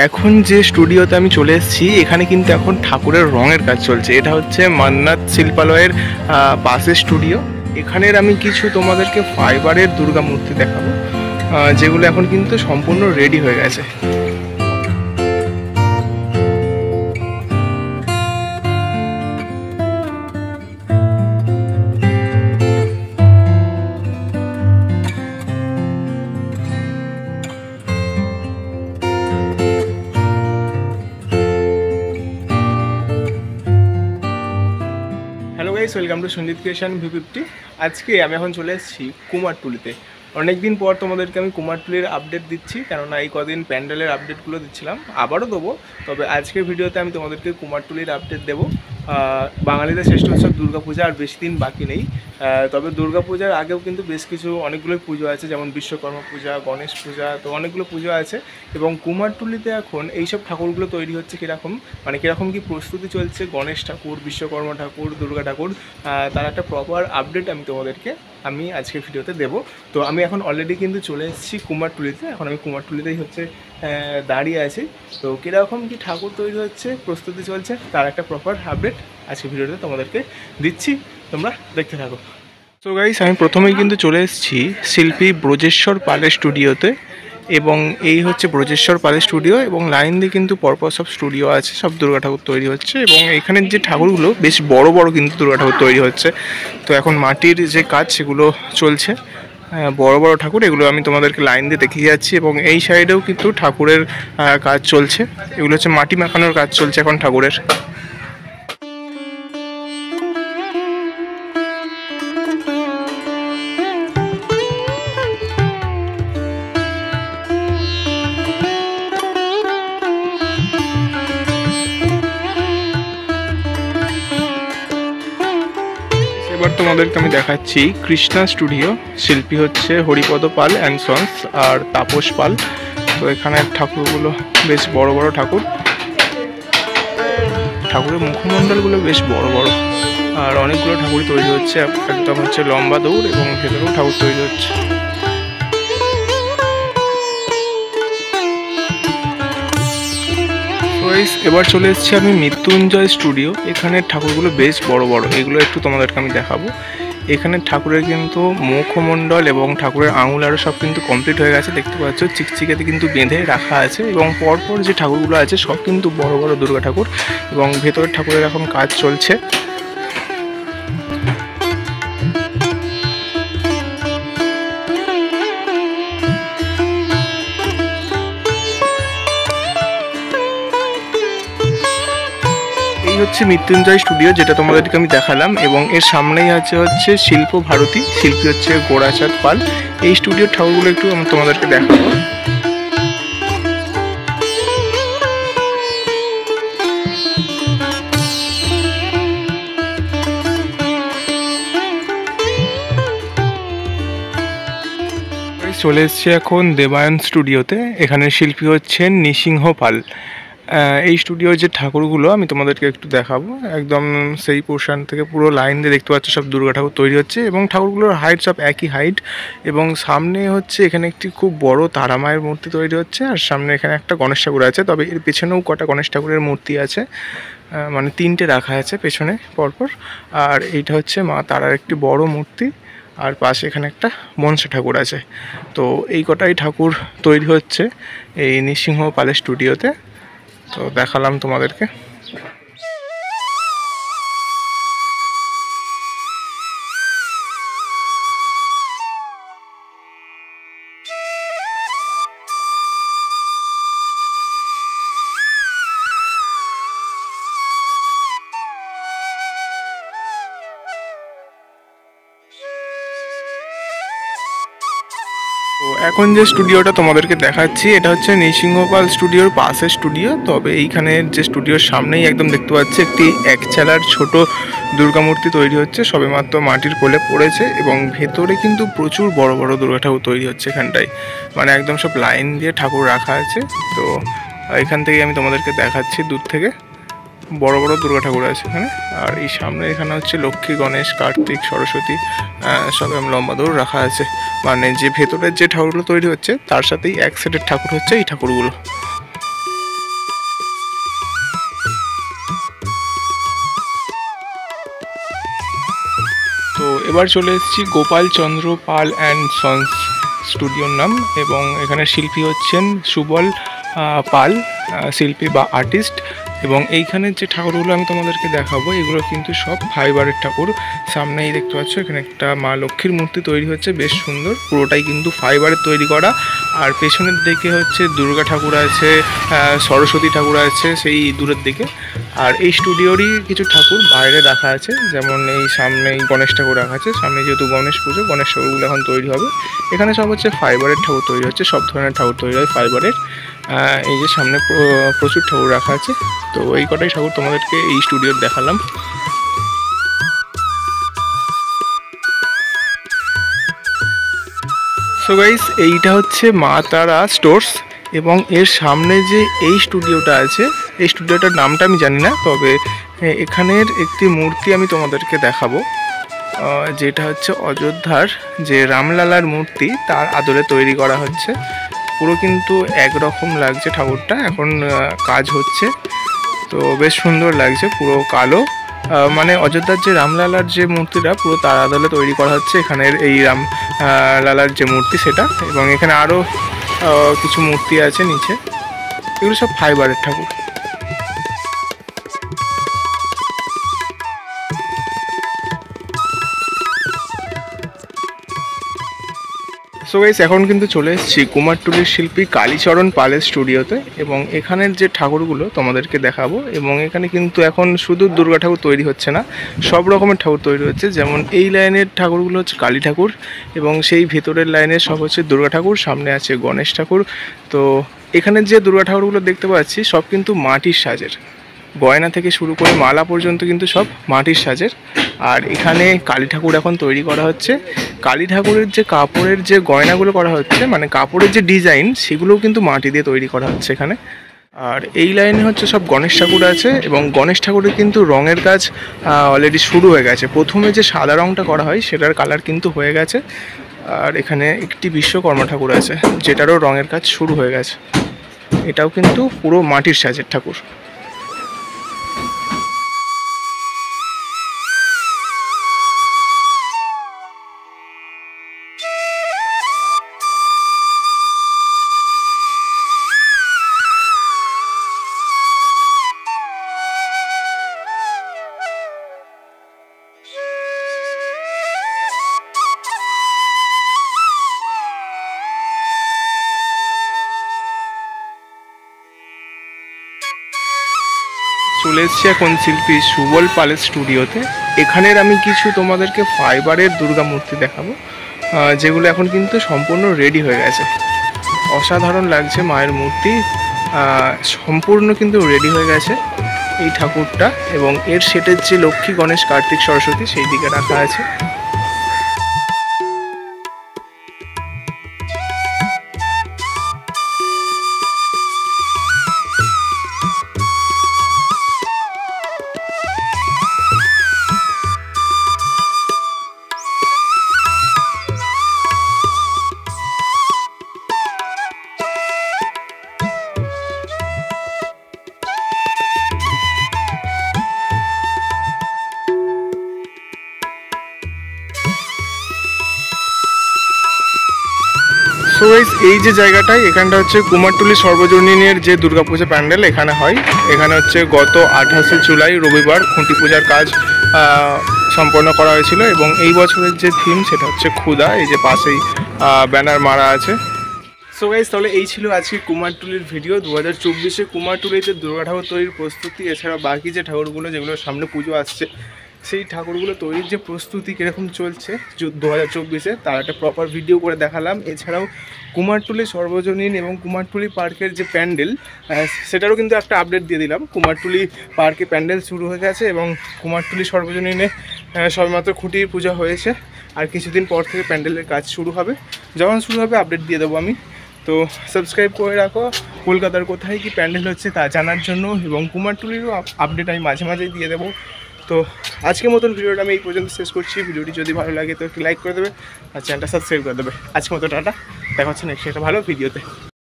এখন যে স্টুডিওতে আমি চলে এসেছি এখানে কিন্তু এখন ঠাকুরের রঙের কাজ চলছে। এটা হচ্ছে মান্নাত শিল্পালয়ের পাশের স্টুডিও। এখানের আমি কিছু তোমাদেরকে ফাইবারের দুর্গা মূর্তি দেখাবো, যেগুলো এখন কিন্তু সম্পূর্ণ রেডি হয়ে গেছে। Hello guys, welcome to Sanjit creation V50। আজকে আমি এখন চলে এসেছি কুমারটুলিতে। অনেকদিন পর তোমাদেরকে আমি কুমারটুলির আপডেট দিচ্ছি, কেননা এই কদিন প্যান্ডেলের আপডেটগুলো দিচ্ছিলাম, আবারও দেবো। তবে আজকের ভিডিওতে আমি তোমাদেরকে কুমারটুলির আপডেট দেবো। বাঙালিদের শ্রেষ্ঠ উৎসব দুর্গাপূজা আর বেশি দিন বাকি নেই। তবে দুর্গাপূজার আগেও কিন্তু বেশ কিছু অনেকগুলোই পুজো আছে, যেমন বিশ্বকর্মা পূজা, গণেশ পূজা, তো অনেকগুলো পুজো আছে। এবং কুমারটুলিতে এখন এইসব ঠাকুরগুলো তৈরি হচ্ছে কীরকম, মানে কীরকম কী প্রস্তুতি চলছে গণেশ ঠাকুর, বিশ্বকর্মা ঠাকুর, দুর্গা ঠাকুর, তার একটা প্রপার আপডেট আমি তোমাদেরকে আজকের ভিডিওতে দেবো। তো আমি এখন অলরেডি কিন্তু চলে এসেছি কুমারটুলিতে। এখন আমি কুমারটুলিতেই হচ্ছে দাঁড়িয়ে আছি। তো কীরকম কী ঠাকুর তৈরি হচ্ছে, প্রস্তুতি চলছে, তার একটা প্রপার আপডেট আজকের ভিডিওতে তোমাদেরকে দিচ্ছি, তোমরা দেখতে থাকো। তো গাইস, আমি প্রথমেই কিন্তু চলে এসেছি শিল্পী ব্রজেশ্বর পালের স্টুডিওতে। এবং এই হচ্ছে ব্রজেশ্বর পালের স্টুডিও, এবং লাইন দিয়ে কিন্তু পরপর সব স্টুডিও আছে, সব দুর্গা ঠাকুর তৈরি হচ্ছে। এবং এখানের যে ঠাকুরগুলো বেশ বড় বড় কিন্তু দুর্গা ঠাকুর তৈরি হচ্ছে। তো এখন মাটির যে কাজ সেগুলো চলছে, বড় বড় ঠাকুর, এগুলো আমি তোমাদেরকে লাইন দিয়ে দেখিয়ে যাচ্ছি। এবং এই সাইডেও কিন্তু ঠাকুরের কাজ চলছে, এগুলো হচ্ছে মাটি মাখানোর কাজ চলছে এখন ঠাকুরের। এবার তোমাদেরকে আমি দেখাচ্ছি কৃষ্ণা স্টুডিও। শিল্পী হচ্ছে হরিপদ পাল অ্যান্ড সন্স আর তাপস পাল। তো এখানে ঠাকুরগুলো বেশ বড় বড় ঠাকুর, ঠাকুরের মুখমণ্ডলগুলো বেশ বড় বড়, আর অনেকগুলো ঠাকুর তৈরি হচ্ছে একদম হচ্ছে লম্বা দৌড়, এবং ভেতরেও ঠাকুর তৈরি হচ্ছে। এবার চলে এসেছি আমি মৃত্যুঞ্জয় স্টুডিও। এখানে ঠাকুরগুলো বেশ বড় বড়, এগুলো একটু তোমাদেরকে আমি দেখাবো। এখানে ঠাকুরের কিন্তু মুখমণ্ডল এবং ঠাকুরের আঙুল আরও সব কিন্তু কমপ্লিট হয়ে গেছে, দেখতে পাচ্ছ চিকচিকাতে কিন্তু বেঁধে রাখা আছে। এবং পরপর যে ঠাকুরগুলো আছে সব কিন্তু বড় বড় দুর্গা ঠাকুর, এবং ভেতরের ঠাকুরের এখন কাজ চলছে। হচ্ছে মৃত্যুঞ্জয় স্টুডিও, যেটা তোমাদেরকে আমি দেখালাম। এবং এর সামনেই হচ্ছে শিল্প ভারতী, শিল্পী হচ্ছে গোড়াচাঁদ পাল। এই স্টুডিওর ঠাকুরগুলো একটু আমি তোমাদেরকে দেখাবো। চলে এসছে এখন দেবায়ন স্টুডিওতে। এখানে শিল্পী হচ্ছেন নৃসিংহ পাল। এই স্টুডিওর যে ঠাকুরগুলো আমি তোমাদেরকে একটু দেখাবো, একদম সেই পোর্শন থেকে পুরো লাইন দিয়ে দেখতে পাচ্ছ সব দুর্গা ঠাকুর তৈরি হচ্ছে, এবং ঠাকুরগুলোর হাইট সব একই হাইট। এবং সামনে হচ্ছে এখানে একটি খুব বড় তারা মায়ের মূর্তি তৈরি হচ্ছে, আর সামনে এখানে একটা গণেশ ঠাকুর আছে। তবে এর পেছনেও কটা গণেশ ঠাকুরের মূর্তি আছে, মানে 3টে রাখা আছে পেছনে পরপর। আর এইটা হচ্ছে মা তারার একটি বড় মূর্তি, আর পাশে এখানে একটা মনসা ঠাকুর আছে। তো এই কটাই ঠাকুর তৈরি হচ্ছে এই নৃসিংহ পালের স্টুডিওতে। তো দেখালাম তোমাদেরকে। তো এখন যে স্টুডিওটা তোমাদেরকে দেখাচ্ছি এটা হচ্ছে নৃসিংহ পাল স্টুডিওর পাশের স্টুডিও। তবে এইখানে যে স্টুডিওর সামনেই একদম দেখতে পাচ্ছি একটি একচালার ছোট দুর্গা মূর্তি তৈরি হচ্ছে, সবেমাত্র মাটির কোলে পড়েছে। এবং ভেতরে কিন্তু প্রচুর বড় বড় দুর্গা ঠাকুর তৈরি হচ্ছে এখানটায়, মানে একদম সব লাইন দিয়ে ঠাকুর রাখা আছে। তো এখান থেকে আমি তোমাদেরকে দেখাচ্ছি দূর থেকে, বড় বড় দুর্গা ঠাকুর আছে এখানে। আর এই সামনে এখানে হচ্ছে লক্ষ্মী, গণেশ, কার্তিক, সরস্বতী সব লম্বা দৌড় রাখা আছে। মানে যে ভেতরের যে ঠাকুরগুলো তৈরি হচ্ছে তার সাথেই এক সেটের ঠাকুর হচ্ছে এই ঠাকুরগুলো। এবার চলে এসেছি গোপাল চন্দ্র পাল অ্যান্ড সন্স স্টুডিওর নাম, এবং এখানে শিল্পী হচ্ছেন সুবল পাল, শিল্পী বা আর্টিস্ট। এবং এইখানের যে ঠাকুরগুলো আমি তোমাদেরকে দেখাবো এগুলো কিন্তু সব ফাইবারের ঠাকুর। সামনেই দেখতে পাচ্ছ এখানে একটা মা লক্ষ্মীর মূর্তি তৈরি হচ্ছে, বেশ সুন্দর, পুরোটাই কিন্তু ফাইবারের তৈরি করা। আর পেছনের দিকে হচ্ছে দুর্গা ঠাকুর আছে, সরস্বতী ঠাকুর আছে সেই দূরের দিকে। আর এই স্টুডিওরই কিছু ঠাকুর বাইরে রাখা আছে, যেমন এই সামনেই গণেশ ঠাকুর রাখা আছে। সামনে যেহেতু গণেশ পুজো, গণেশ ঠাকুরগুলো এখন তৈরি হবে। এখানে সব হচ্ছে ফাইবারের ঠাকুর তৈরি হচ্ছে, সব ধরনের ঠাকুর তৈরি হয় ফাইবারের। এই যে সামনে প্রচুর ঠাকুর রাখা আছে। তো এই কটাই ঠাকুর তোমাদেরকে এই স্টুডিওর দেখালাম। সো গাইস, এইটা হচ্ছে মা তারা স্টোর্স, এবং এর সামনে যে এই স্টুডিওটা আছে, এই স্টুডিওটার নামটা আমি জানি না, তবে এখানের একটি মূর্তি আমি তোমাদেরকে দেখাবো, যেটা হচ্ছে অযোধ্যার যে রামলালার মূর্তি তার আদলে তৈরি করা হচ্ছে। পুরো কিন্তু একরকম লাগছে ঠাকুরটা, এখন কাজ হচ্ছে, তো বেশ সুন্দর লাগছে, পুরো কালো। মানে অযোধ্যার যে রামলালার যে মূর্তিটা পুরো তার আদলে তৈরি করা হচ্ছে এখানের এই লালার যে মূর্তি সেটা। এবং এখানে আরও কিছু মূর্তি আছে নিচে, এগুলো সব ফাইবারের ঠাকুর। সো গাইস, এখন কিন্তু চলে এসেছি কুমারটুলির শিল্পী কালীচরণ পালের স্টুডিওতে, এবং এখানের যে ঠাকুরগুলো তোমাদেরকে দেখাবো। এবং এখানে কিন্তু এখন শুধু দুর্গা ঠাকুর তৈরি হচ্ছে না, সব রকমের ঠাকুর তৈরি হচ্ছে। যেমন এই লাইনের ঠাকুরগুলো হচ্ছে কালী ঠাকুর, এবং সেই ভেতরের লাইনের সব হচ্ছে দুর্গা ঠাকুর, সামনে আছে গণেশ ঠাকুর। তো এখানের যে দুর্গা ঠাকুরগুলো দেখতে পাচ্ছি সব কিন্তু মাটির সাজের, গয়না থেকে শুরু করে মালা পর্যন্ত কিন্তু সব মাটির সাজের। আর এখানে কালী ঠাকুর এখন তৈরি করা হচ্ছে। কালী ঠাকুরের যে কাপড়ের যে গয়নাগুলো করা হচ্ছে, মানে কাপড়ের যে ডিজাইন, সেগুলোও কিন্তু মাটি দিয়ে তৈরি করা হচ্ছে এখানে। আর এই লাইনে হচ্ছে সব গণেশ ঠাকুর আছে, এবং গণেশ ঠাকুরের কিন্তু রঙের কাজ অলরেডি শুরু হয়ে গেছে। প্রথমে যে সাদা রঙটা করা হয় সেটার কালার কিন্তু হয়ে গেছে। আর এখানে একটি বিশ্বকর্মা ঠাকুর আছে যেটারও রঙের কাজ শুরু হয়ে গেছে, এটাও কিন্তু পুরো মাটির সাজের ঠাকুর। চলে এসেছি এখন শিল্পী সুবল পালের স্টুডিওতে। এখানের আমি কিছু তোমাদেরকে ফাইবারের দুর্গা মূর্তি দেখাবো, যেগুলো এখন কিন্তু সম্পূর্ণ রেডি হয়ে গেছে। অসাধারণ লাগছে মায়ের মূর্তি, সম্পূর্ণ কিন্তু রেডি হয়ে গেছে এই ঠাকুরটা। এবং এর সেটের যে লক্ষ্মী, গণেশ, কার্তিক, সরস্বতী সেই দিকে রাখা আছে। সো গাইস, এই যে জায়গাটায়, এখানটা হচ্ছে কুমারটুলি সর্বজনীনের যে দুর্গাপূজা প্যান্ডেল এখানে হয়। এখানে হচ্ছে গত 28শে জুলাই রবিবার খুঁটি পূজার কাজ সম্পন্ন করা হয়েছিল। এবং এই বছরের যে থিম সেটা হচ্ছে ক্ষুধা, এই যে পাশেই ব্যানার মারা আছে। সো গাইস, তাহলে এই ছিল আজকে কুমারটুলির ভিডিও। 2024-এ কুমারটুলিতে দুর্গা ঠাকুর তৈরির প্রস্তুতি, এছাড়া বাকি যে ঠাকুরগুলো যেগুলো সামনে পুজো আসছে সেই ঠাকুরগুলো তৈরির যে প্রস্তুতি কীরকম চলছে 2024-এ তার একটা প্রপার ভিডিও করে দেখালাম। এছাড়াও কুমারটুলি সর্বজনীন এবং কুমারটুলি পার্কের যে প্যান্ডেল, সেটারও কিন্তু একটা আপডেট দিয়ে দিলাম। কুমারটুলি পার্কে প্যান্ডেল শুরু হয়ে গেছে, এবং কুমারটুলি সর্বজনীনে সবেমাত্র খুঁটির পূজা হয়েছে। আর কিছুদিন পর থেকে প্যান্ডেলের কাজ শুরু হবে, যখন শুরু হবে আপডেট দিয়ে দেবো আমি। তো সাবস্ক্রাইব করে রাখো কলকাতার কোথায় কি প্যান্ডেল হচ্ছে তা জানার জন্য, এবং কুমারটুলিরও আপডেট আমি মাঝে মাঝেই দিয়ে দেবো। তো আজকের মতন ভিডিওটা আমি এই পর্যন্ত শেষ করছি। ভিডিওটি যদি ভালো লাগে তো একটু লাইক করে দেবে, আর চ্যানেলটা সাবস্ক্রাইব করে দেবে। আজকের মতো টাটা, দেখা হচ্ছে নেক্সট একটা ভালো ভিডিওতে।